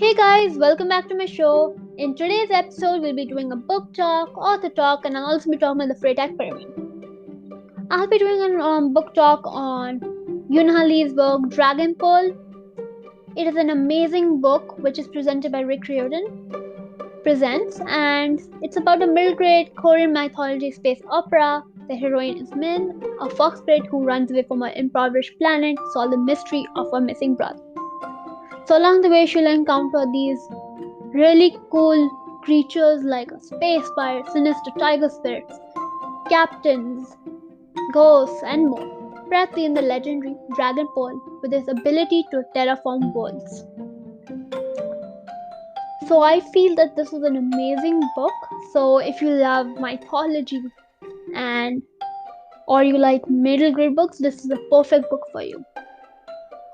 Hey guys, welcome back to my show. In today's episode, we'll be doing a book talk, author talk, and I'll also be talking about the Freytag pyramid. I'll be doing a book talk on Yoon Ha Lee's book Dragon Pearl. It is an amazing book which is presented by Rick Riordan Presents, and it's about a middle grade Korean mythology space opera. The heroine is Min, a fox spirit who runs away from her impoverished planet to solve the mystery of her missing brother. So along the way, she'll encounter these really cool creatures like a space pirate, sinister tiger spirits, captains, ghosts, and more. Practically in the legendary Dragon Pearl with his ability to terraform worlds. So I feel that this was an amazing book. So if you love mythology or you like middle grade books, this is a perfect book for you.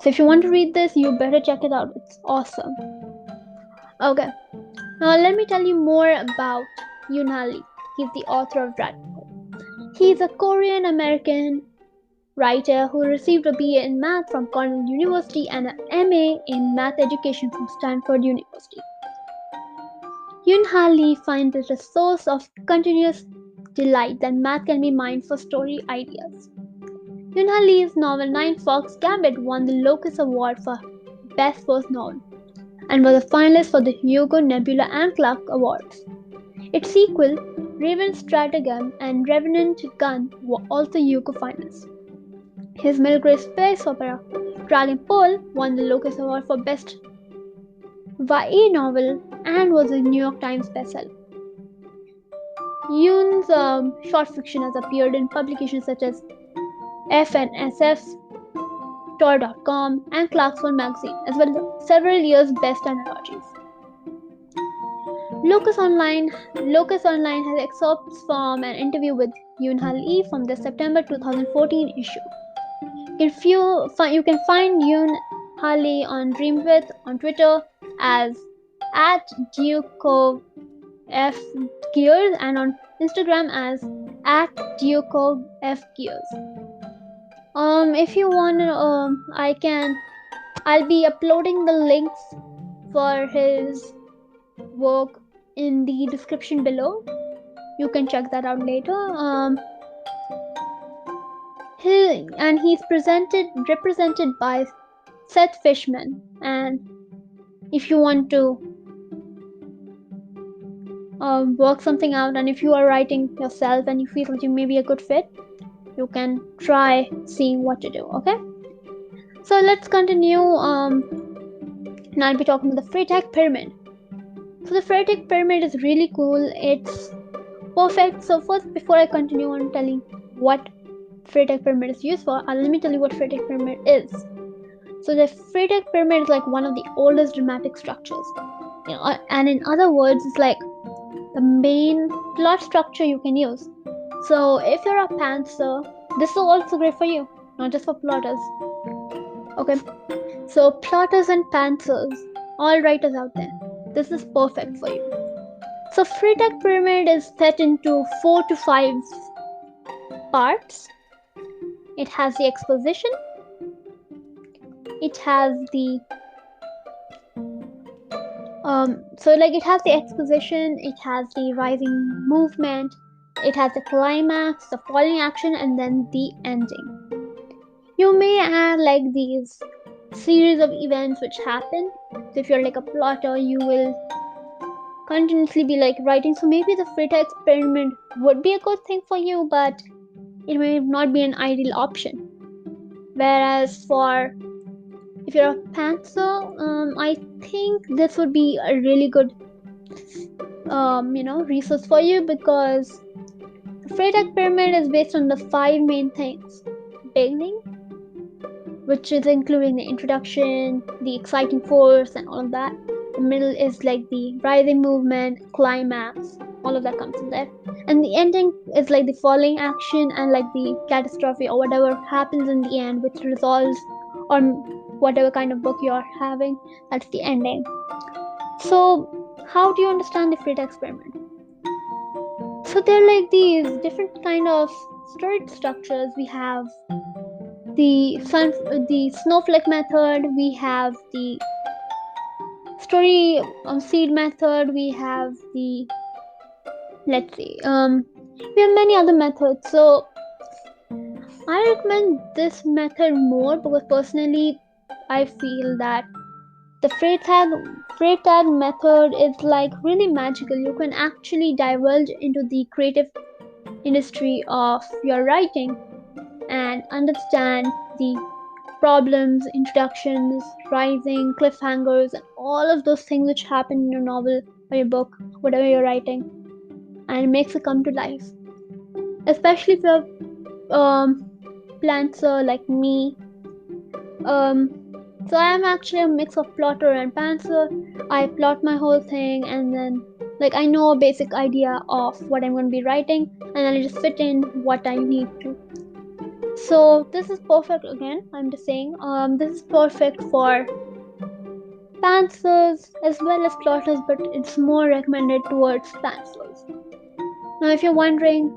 So if you want to read this, you better check it out. It's awesome. Okay, now let me tell you more about Yoon Ha Lee. He's the author of Dragon Pearl. He's a Korean American writer who received a BA in math from Cornell University and an MA in math education from Stanford University. Yoon Ha Lee finds it a source of continuous delight that math can be mined for story ideas. Yoon Ha Lee's novel Nine Fox Gambit won the Locus Award for Best First Novel and was a finalist for the Hugo, Nebula, and Clark Awards. Its sequel, Raven's Stratagem and Revenant Gun, were also Hugo finalists. His middle grade space opera, Dragon Pearl, won the Locus Award for Best YA Novel and was a New York Times bestseller. Yoon's short fiction has appeared in publications such as FNSF, Tor.com, and Clarkson magazine, as well as several years' best anthologies. Locus Online has excerpts from an interview with Yoon Ha Lee from the September 2014 issue. You can find Yoon Ha Lee on Dreamwith on Twitter as @DukeofFgears and on Instagram as @DukeofFgears. If you want, I'll be uploading the links for his work in the description below. You can check that out later. He's represented by Seth Fishman. And if you want to work something out, and if you are writing yourself and you feel that you may be a good fit, you can try seeing what to do. Okay, so let's continue. Now I'll be talking about the Freytag pyramid. So the Freytag pyramid is really cool. It's perfect. So first, before I continue on telling what Freytag pyramid is used for, let me tell you what Freytag pyramid is. So the Freytag pyramid is like one of the oldest dramatic structures, and in other words, it's like the main plot structure you can use. So if you're a pantser, this is also great for you, not just for plotters. Okay, so plotters and pantsers, all writers out there, this is perfect for you. So Freytag pyramid is set into 4 to 5 parts. It has the exposition. It has the it has the exposition. It has the rising movement. It has the climax, the falling action, and then the ending. You may add like these series of events which happen. So if you're like a plotter, you will continuously be like writing. So maybe the Freytag pyramid would be a good thing for you, but it may not be an ideal option. Whereas if you're a pantser, I think this would be a really good resource for you, because the Freytag pyramid is based on the 5 main things. Beginning, which is including the introduction, the exciting force, and all of that. The middle is like the rising movement, climax, all of that comes in there. And the ending is like the falling action and like the catastrophe or whatever happens in the end, which resolves on whatever kind of book you're having. That's the ending. So how do you understand the Freytag pyramid? So they're like these different kind of story structures. We have the snowflake method, we have the story seed method. We have the, let's see, we have many other methods. So I recommend this method more because personally I feel that the Freytag method is like really magical. You can actually divulge into the creative industry of your writing and understand the problems, introductions, rising, cliffhangers, and all of those things which happen in your novel or your book, whatever you're writing, and it makes it come to life. Especially if you're plantser like me. So I am actually a mix of plotter and pantser. I plot my whole thing, and then like I know a basic idea of what I'm going to be writing, and then I just fit in what I need to. So this is perfect. Again, I'm just saying, this is perfect for pantsers as well as plotters, but it's more recommended towards pantsers. Now, if you're wondering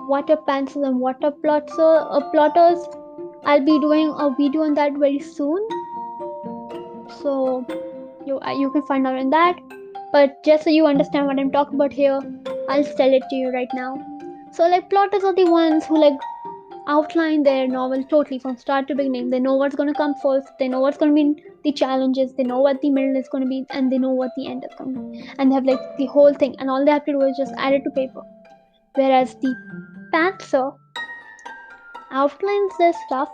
what are pantsers and what are plotters, I'll be doing a video on that very soon. So you can find out in that. But just so you understand what I'm talking about here, I'll tell it to you right now. So like plotters are the ones who like outline their novel totally from start to beginning. They know what's going to come first, they know what's going to be the challenges, they know what the middle is going to be, and they know what the end is going to be, and they have like the whole thing, and all they have to do is just add it to paper. Whereas the pantser outlines their stuff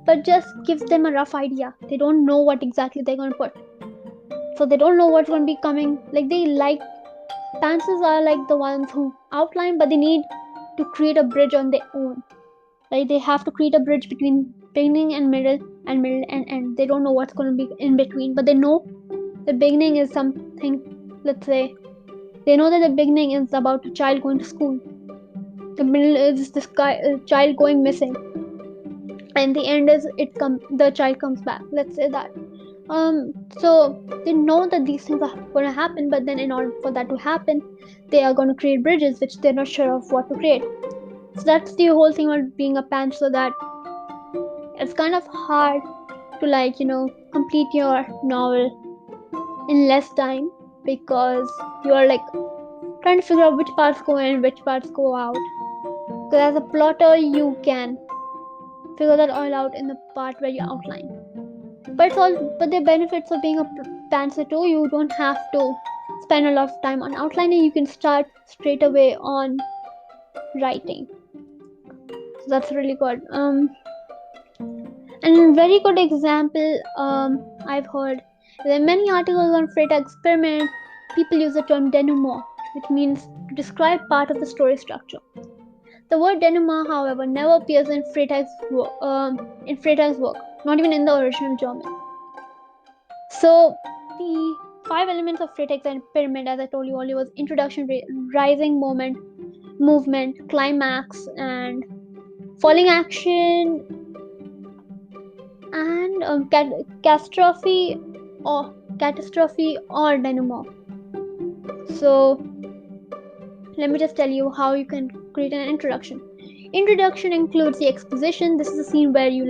but just gives them a rough idea. They don't know what exactly they're going to put, so they don't know what's going to be coming. Pantsers are like the ones who outline, but they need to create a bridge on their own. Like they have to create a bridge between beginning and middle and end. They don't know what's going to be in between, but they know the beginning is something. Let's say they know that the beginning is about a child going to school, the middle is this child going missing, and the end is the child comes back. Let's say that. So they know that these things are going to happen, but then in order for that to happen, they are going to create bridges which they're not sure of what to create. So that's the whole thing about being a pantser, that it's kind of hard to complete your novel in less time, because you're like trying to figure out which parts go in, which parts go out. Because as a plotter, you can figure that all out in the part where you outline. But the benefits of being a pantser too, you don't have to spend a lot of time on outlining. You can start straight away on writing. So that's really good. And very good example I've heard. There are many articles on Freytag experiment. People use the term denouement, which means to describe part of the story structure. The word denouement, however, never appears in Freytag's work, not even in the original German. So the 5 elements of Freytag's pyramid, as I told you earlier, was introduction, rising moment, movement, climax, and falling action, and catastrophe or denouement. So let me just tell you how you can create an introduction. Introduction includes the exposition. This is a scene where you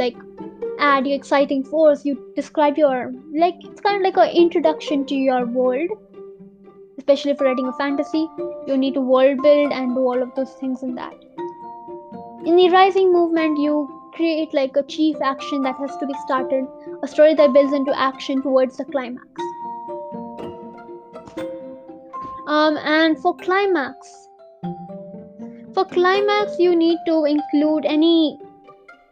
add your exciting force. You describe your it's kind of like an introduction to your world. Especially if you're writing a fantasy, you need to world build and do all of those things in that. In the rising movement, you create a chief action that has to be started, a story that builds into action towards the climax. And for climax, you need to include any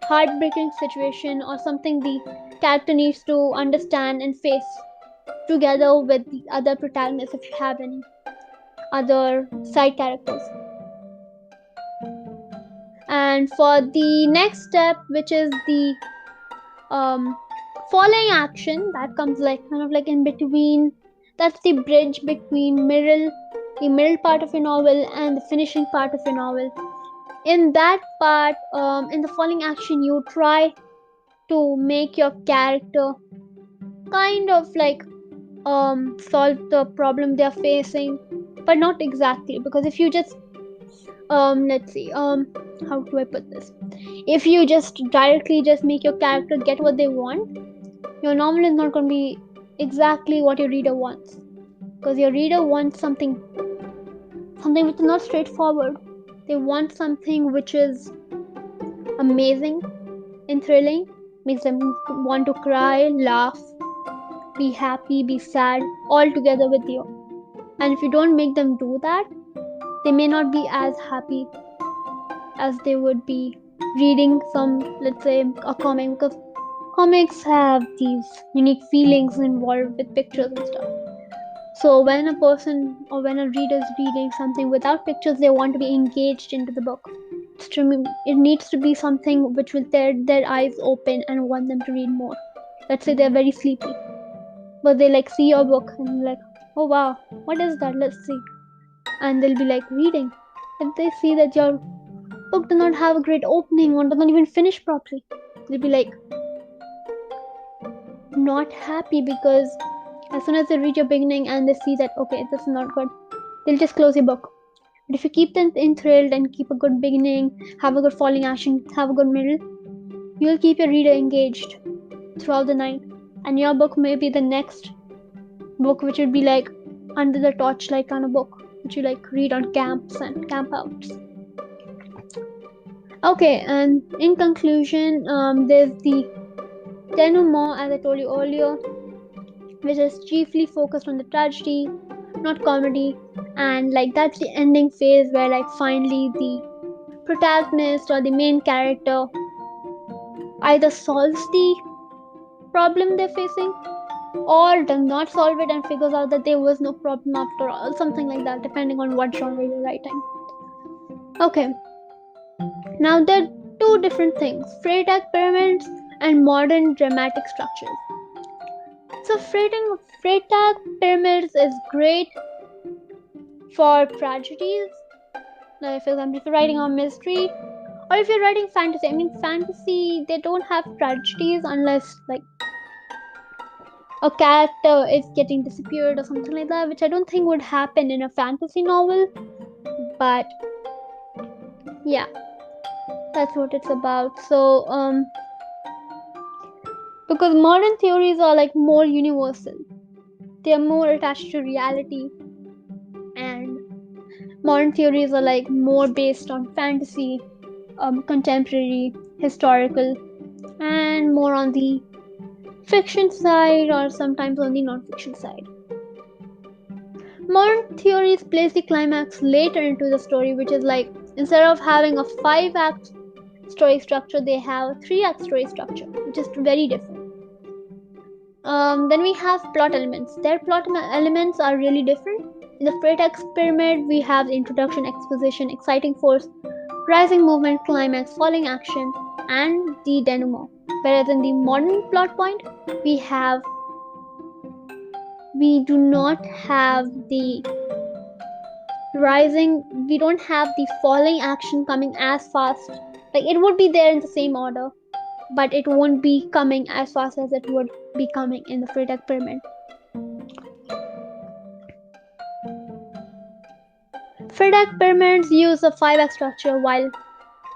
heartbreaking situation or something the character needs to understand and face together with the other protagonists, if you have any other side characters. And for the next step, which is the falling action, that comes in between. That's the bridge between the middle part of your novel and the finishing part of your novel. In that part, in the falling action, you try to make your character kind of solve the problem they're facing, but not exactly, because if you just let's see, how do I put this? If you just directly just make your character get what they want, your novel is not going to be exactly what your reader wants, because your reader wants something which is not straightforward. They want something which is amazing and thrilling, makes them want to cry, laugh, be happy, be sad, all together with you. And if you don't make them do that, they may not be as happy as they would be reading some, let's say, a comic, because comics have these unique feelings involved with pictures and stuff. So when a person or when a reader is reading something without pictures, they want to be engaged into the book. It needs to be something which will tear their eyes open and want them to read more. Let's say they're very sleepy, but they like see your book and like, oh wow, what is that? Let's see. And they'll be like reading. If they see that your book does not have a great opening or does not even finish properly, they'll be like not happy, because as soon as they reach your beginning and they see that okay, this is not good, they'll just close your book. But if you keep them enthralled and keep a good beginning, have a good falling action, have a good middle, you'll keep your reader engaged throughout the night. And your book may be the next book which would be like under the torchlight kind of book, which you like read on camps and campouts. Okay, and in conclusion, there's the denouement, as I told you earlier, which is chiefly focused on the tragedy, not comedy, and like that's the ending phase where like finally the protagonist or the main character either solves the problem they're facing or does not solve it and figures out that there was no problem after all, something like that, depending on what genre you're writing. Okay, now there are two different things: Freytag pyramids and modern dramatic structures. So Freytag pyramids is great for tragedies. Like for example, if you're writing a mystery or if you're writing fantasy. I mean, fantasy, they don't have tragedies unless like a character is getting disappeared or something like that, which I don't think would happen in a fantasy novel. But yeah, that's what it's about. So because modern theories are like more universal, they are more attached to reality, and modern theories are like more based on fantasy, contemporary, historical, and more on the fiction side or sometimes on the non-fiction side. Modern theories place the climax later into the story, which is like instead of having a 5-act story structure, they have a 3-act story structure, which is very different. Then we have plot elements. Their plot elements are really different. In the Freytag pyramid, we have the introduction, exposition, exciting force, rising movement, climax, falling action, and the denouement. Whereas in the modern plot point, we do not have the we don't have the falling action coming as fast. Like it would be there in the same order, but it won't be coming as fast as it would be coming in the Freytag pyramid. Freytag pyramids use a 5-act structure, while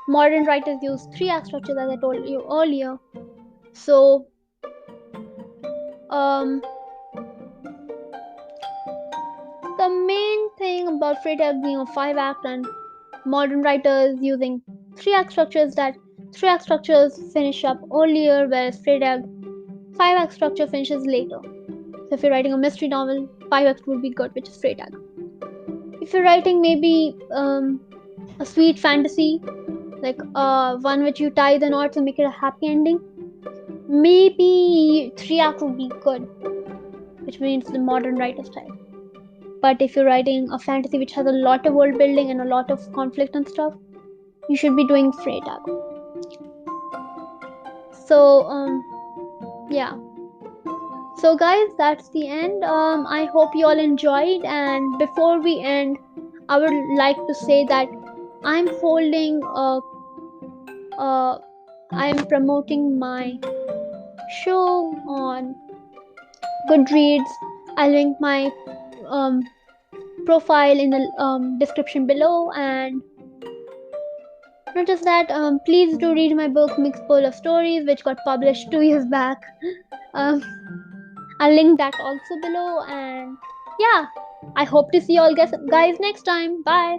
modern writers use 3-act structures, as I told you earlier. So, the main thing about Freytag being a 5-act and modern writers using 3-act structures, that 3-act structures finish up earlier, whereas Freytag 5-act structure finishes later. So if you're writing a mystery novel, 5-act would be good, which is Freytag. If you're writing maybe a sweet fantasy, like one which you tie the knots and make it a happy ending, maybe 3-act would be good, which means the modern writer style. But if you're writing a fantasy which has a lot of world building and a lot of conflict and stuff, you should be doing Freytag. So yeah. So guys, that's the end. I hope you all enjoyed, and before we end, I would like to say that I'm holding I'm promoting my show on Goodreads. I'll link my profile in the description below, and not just that, please do read my book Mixed Bowl of Stories, which got published 2 years back. I'll link that also below. And yeah, I hope to see you all guys next time. Bye.